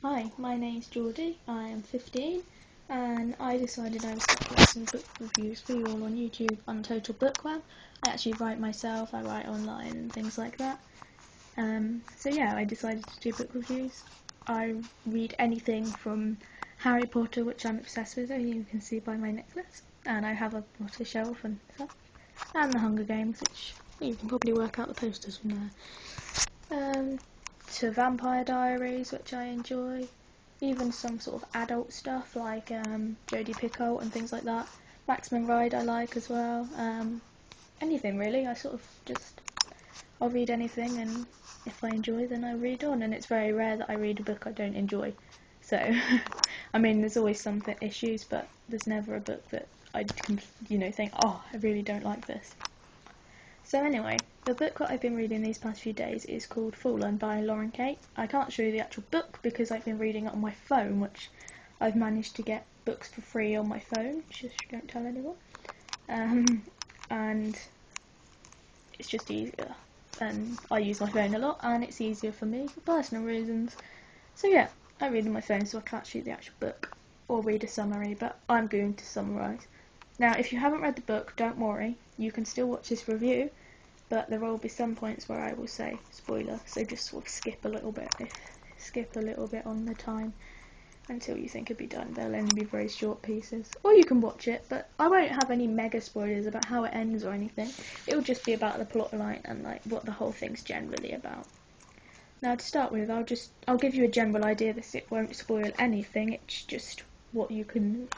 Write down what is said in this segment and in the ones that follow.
Hi, my name's Geordie, I am 15 and I decided I was going to write some book reviews for you all on YouTube on Total Bookweb. I actually write myself, I write online and things like that. So yeah, I decided to do book reviews. I read anything from Harry Potter, which I'm obsessed with, as you can see by my necklace, and I have a Potter shelf and stuff, and the Hunger Games, which you can probably work out the posters from there. To Vampire Diaries, which I enjoy, even some sort of adult stuff like Jodie Picoult and things like that. Maximum Ride I like as well. Anything really, I'll read anything, and if I enjoy then I read on, and it's very rare that I read a book I don't enjoy. So, I mean, there's always some issues, but there's never a book that I can, think, oh, I really don't like this. So anyway, the book that I've been reading these past few days is called Fallen by Lauren Kate. I can't show you the actual book because I've been reading it on my phone, which I've managed to get books for free on my phone, just don't tell anyone. And it's just easier. And I use my phone a lot, and it's easier for me for personal reasons. So yeah, I read on my phone, so I can't show you the actual book or read a summary, but I'm going to summarise. Now, if you haven't read the book, don't worry, you can still watch this review, but there will be some points where I will say spoiler, so just sort of skip a little bit on the time until you think it'll be done. They'll only be very short pieces, or you can watch it, but I won't have any mega spoilers about how it ends or anything. It'll just be about the plot line and like what the whole thing's generally about. Now, to start with, I'll give you a general idea that it won't spoil anything. It's just what you can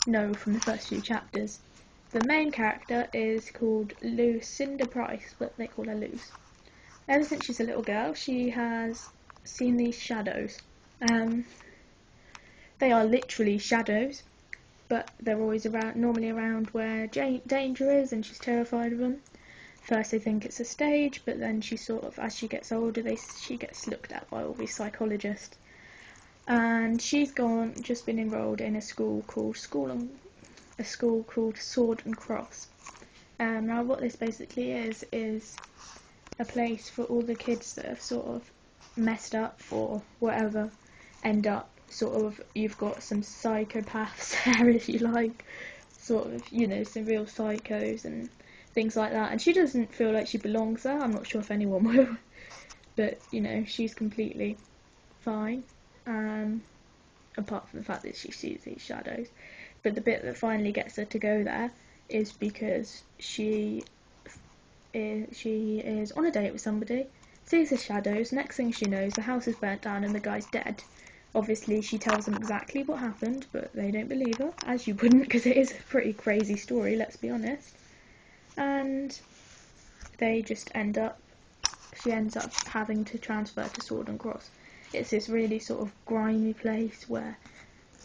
know from the first few chapters. The main character is called Lucinda Price, but they call her Luce. Ever since she's a little girl, she has seen these shadows. They are literally shadows, but they're always normally around where danger is, and she's terrified of them. First they think it's a stage, but then she sort of, as she gets older, she gets looked at by all these psychologists. And she's just been enrolled in a school called Sword and Cross. Now what this basically is a place for all the kids that have sort of messed up or whatever, end up sort of, you've got some psychopaths there if you like, sort of, some real psychos and things like that, and she doesn't feel like she belongs there. I'm not sure if anyone will, but she's completely fine, apart from the fact that she sees these shadows. But the bit that finally gets her to go there is because she is on a date with somebody, sees the shadows, next thing she knows the house is burnt down and the guy's dead. Obviously she tells them exactly what happened, but they don't believe her, as you wouldn't, because it is a pretty crazy story, let's be honest. And she ends up having to transfer to Sword and Cross. It's this really sort of grimy place where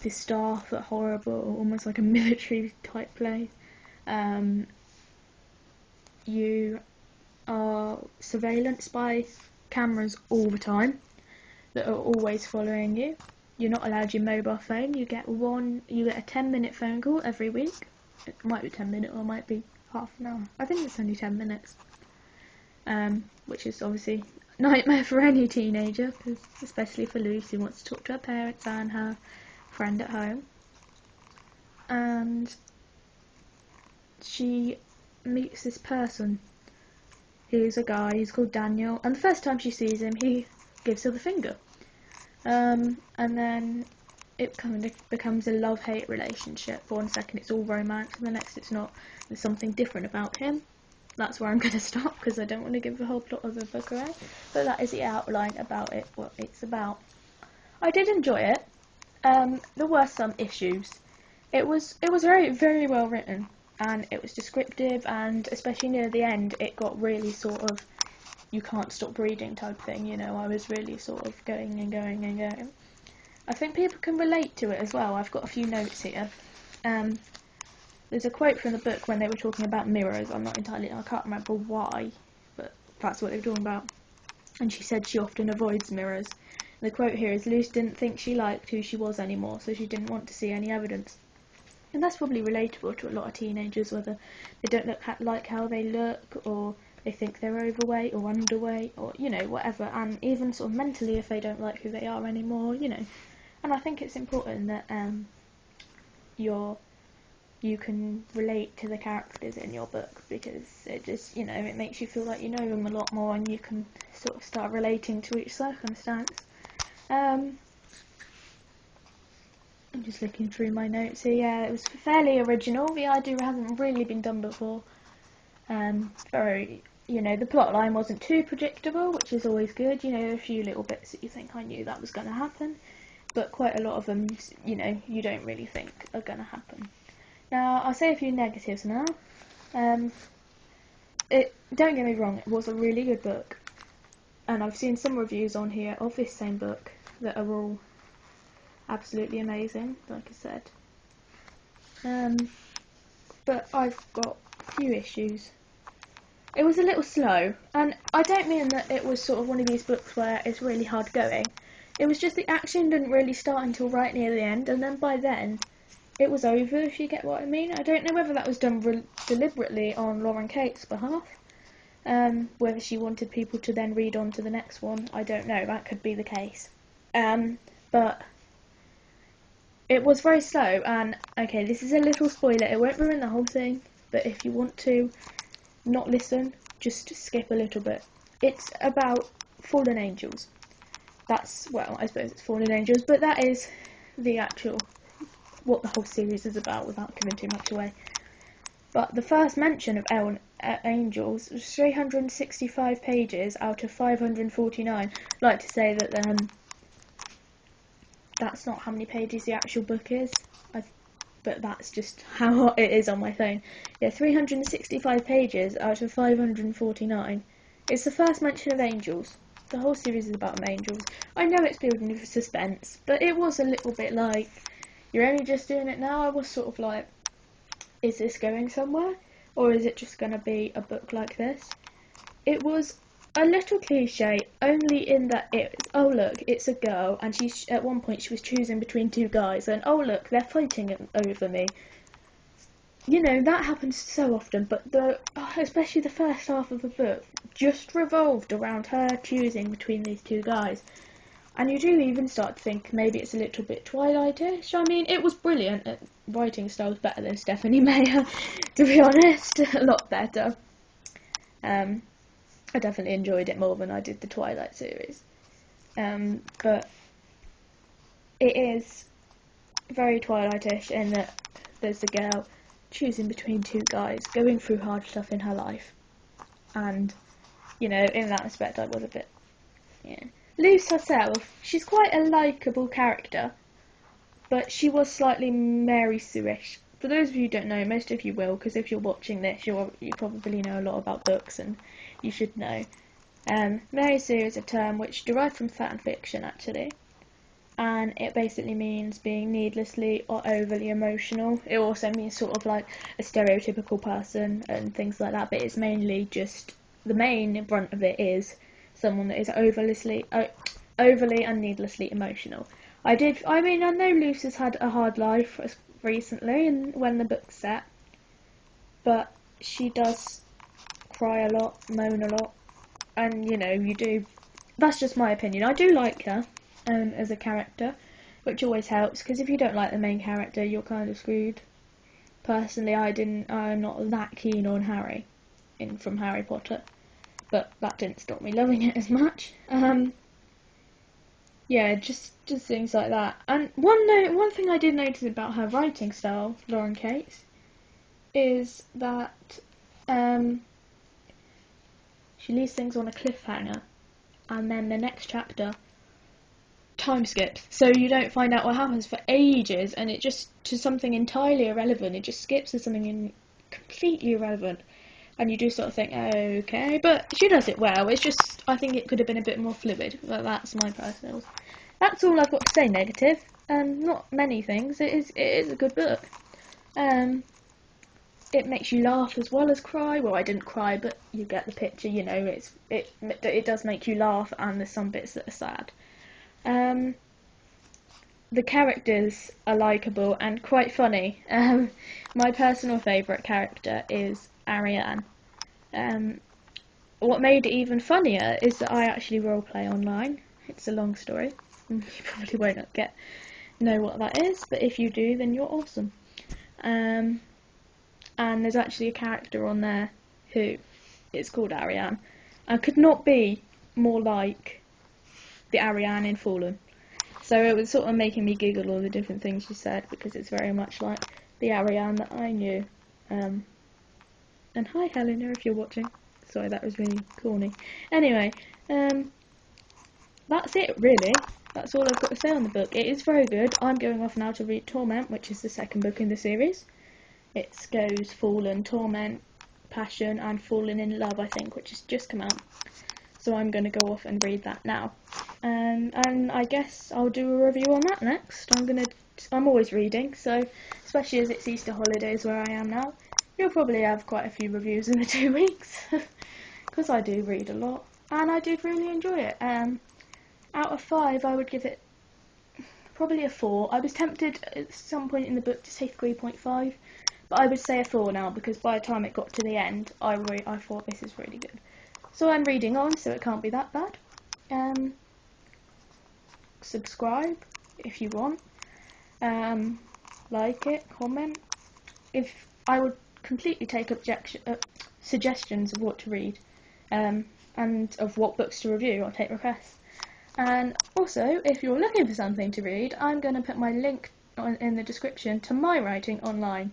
the staff are horrible, almost like a military type place. You are surveillance by cameras all the time that are always following you. You're not allowed your mobile phone. You get a 10-minute phone call every week. It might be 10 minutes or it might be half an hour. I think it's only 10 minutes. Which is obviously a nightmare for any teenager, especially for Lucy, who wants to talk to her parents and her friend at home. And she meets this person who's a guy, he's called Daniel, and the first time she sees him he gives her the finger. And then it kind of becomes a love-hate relationship. For 1 second it's all romance, and the next it's not. There's something different about him. That's where I'm going to stop, because I don't want to give the whole plot of the book away. But that is the outline about it, what it's about. I did enjoy it. There were some issues. It was very, very well written, and it was descriptive, and especially near the end it got really sort of you can't stop reading type thing, I was really sort of going and going and going. I think people can relate to it as well. I've got a few notes here. There's a quote from the book when they were talking about mirrors. I can't remember why, but that's what they were talking about. And she said she often avoids mirrors. And the quote here is, Luce didn't think she liked who she was anymore, so she didn't want to see any evidence. And that's probably relatable to a lot of teenagers, whether they don't like how they look, or they think they're overweight or underweight or, you know, whatever, and even sort of mentally if they don't like who they are anymore, you know. And I think it's important that you can relate to the characters in your book, because it just, you know, it makes you feel like you know them a lot more and you can sort of start relating to each circumstance. I'm just looking through my notes here. Yeah, it was fairly original. The idea hasn't really been done before. Very, you know, the plot line wasn't too predictable, which is always good. You know, a few little bits that you think, I knew that was going to happen, but quite a lot of them, you know, you don't really think are going to happen. Now, I'll say a few negatives now. Don't get me wrong, it was a really good book, and I've seen some reviews on here of this same book that are all absolutely amazing, like I said. But I've got a few issues. It was a little slow, and I don't mean that it was sort of one of these books where it's really hard going. It was just the action didn't really start until right near the end, and then by then it was over, if you get what I mean. I don't know whether that was done deliberately on Lauren Kate's behalf, whether she wanted people to then read on to the next one. I don't know, that could be the case. But it was very slow, and okay, this is a little spoiler, it won't ruin the whole thing, but if you want to not listen, just skip a little bit. It's about fallen angels. That's, well, I suppose it's fallen angels, but that is the actual, what the whole series is about, without giving too much away. But the first mention of angels was 365 pages out of 549. I'd like to say that that's not how many pages the actual book is, but that's just how it is on my phone. Yeah, 365 pages out of 549. It's the first mention of angels. The whole series is about angels. I know it's building with suspense, but it was a little bit like, you're only just doing it now. I was sort of like, is this going somewhere? Or is it just going to be a book like this? It was a little cliche, only in that it's, oh look, it's a girl, and at one point she was choosing between two guys, and oh look, they're fighting over me. You know, that happens so often, but especially the first half of the book just revolved around her choosing between these two guys. And you do even start to think maybe it's a little bit Twilight-ish. I mean, it was brilliant. Writing style was better than Stephanie Meyer, to be honest. A lot better. I definitely enjoyed it more than I did the Twilight series. But it is very Twilight-ish in that there's a girl choosing between two guys, going through hard stuff in her life. And, you know, in that respect I was a bit, yeah. Luce herself, she's quite a likeable character, but she was slightly Mary Sue-ish. For those of you who don't know, most of you will, because if you're watching this, you probably know a lot about books, and you should know. Mary Sue is a term which derived from fan fiction, actually, and it basically means being needlessly or overly emotional. It also means sort of like a stereotypical person and things like that, but it's mainly just, the main brunt of it is someone that is overly and needlessly emotional. I know Luce has had a hard life recently, and when the book's set, but she does cry a lot, moan a lot, and you know, you do. That's just my opinion. I do like her as a character, which always helps, because if you don't like the main character, you're kind of screwed. Personally, I'm not that keen on Harry from Harry Potter, but that didn't stop me loving it as much. Yeah, just things like that. And one thing I did notice about her writing style, Lauren Kate's, is that she leaves things on a cliffhanger, and then the next chapter time skips, so you don't find out what happens for ages, and it just to something entirely irrelevant. It just skips to something completely irrelevant, and you do sort of think, okay, but she does it well. It's just, I think it could have been a bit more fluid, but that's my personal. That's all I've got to say negative. Not many things. It is a good book. It makes you laugh as well as cry. Well, I didn't cry, but you get the picture. You know, it does make you laugh, and there's some bits that are sad. The characters are likeable and quite funny. My personal favourite character is Ariane. what made it even funnier is that I actually roleplay online. It's a long story. You probably won't know what that is, but if you do, then you're awesome. And there's actually a character on there who is called Ariane, and could not be more like the Ariane in Fallen. So it was sort of making me giggle all the different things she said, because it's very much like the Ariane that I knew. And hi Helena, if you're watching. Sorry, that was really corny. Anyway, that's it really. That's all I've got to say on the book. It is very good. I'm going off now to read Torment, which is the second book in the series. It goes Fallen, Torment, Passion, and Fallen in Love, I think, which has just come out. So I'm going to go off and read that now. And I guess I'll do a review on that next. I'm always reading, so especially as it's Easter holidays where I am now, you'll probably have quite a few reviews in the 2 weeks. Because I do read a lot, and I did really enjoy it. Out of 5, I would give it probably a 4. I was tempted at some point in the book to say 3.5, but I would say a 4 now, because by the time it got to the end, I thought this is really good. So I'm reading on, so it can't be that bad. Subscribe if you want. Like it, comment. If I would completely take suggestions of what to read, and of what books to review. I'll take requests. And also, if you're looking for something to read, I'm going to put my link in the description to my writing online.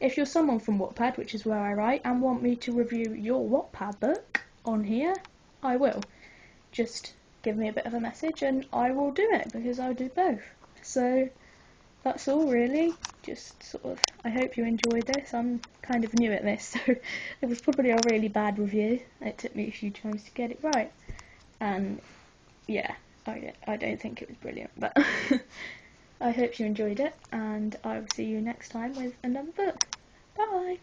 If you're someone from Wattpad, which is where I write, and want me to review your Wattpad book on here, I will. Just give me a bit of a message and I will do it, because I do both. So that's all really. Just sort of, I hope you enjoyed this. I'm kind of new at this, so it was probably a really bad review. It took me a few times to get it right. And yeah, I don't think it was brilliant, but I hope you enjoyed it, and I will see you next time with another book. Bye!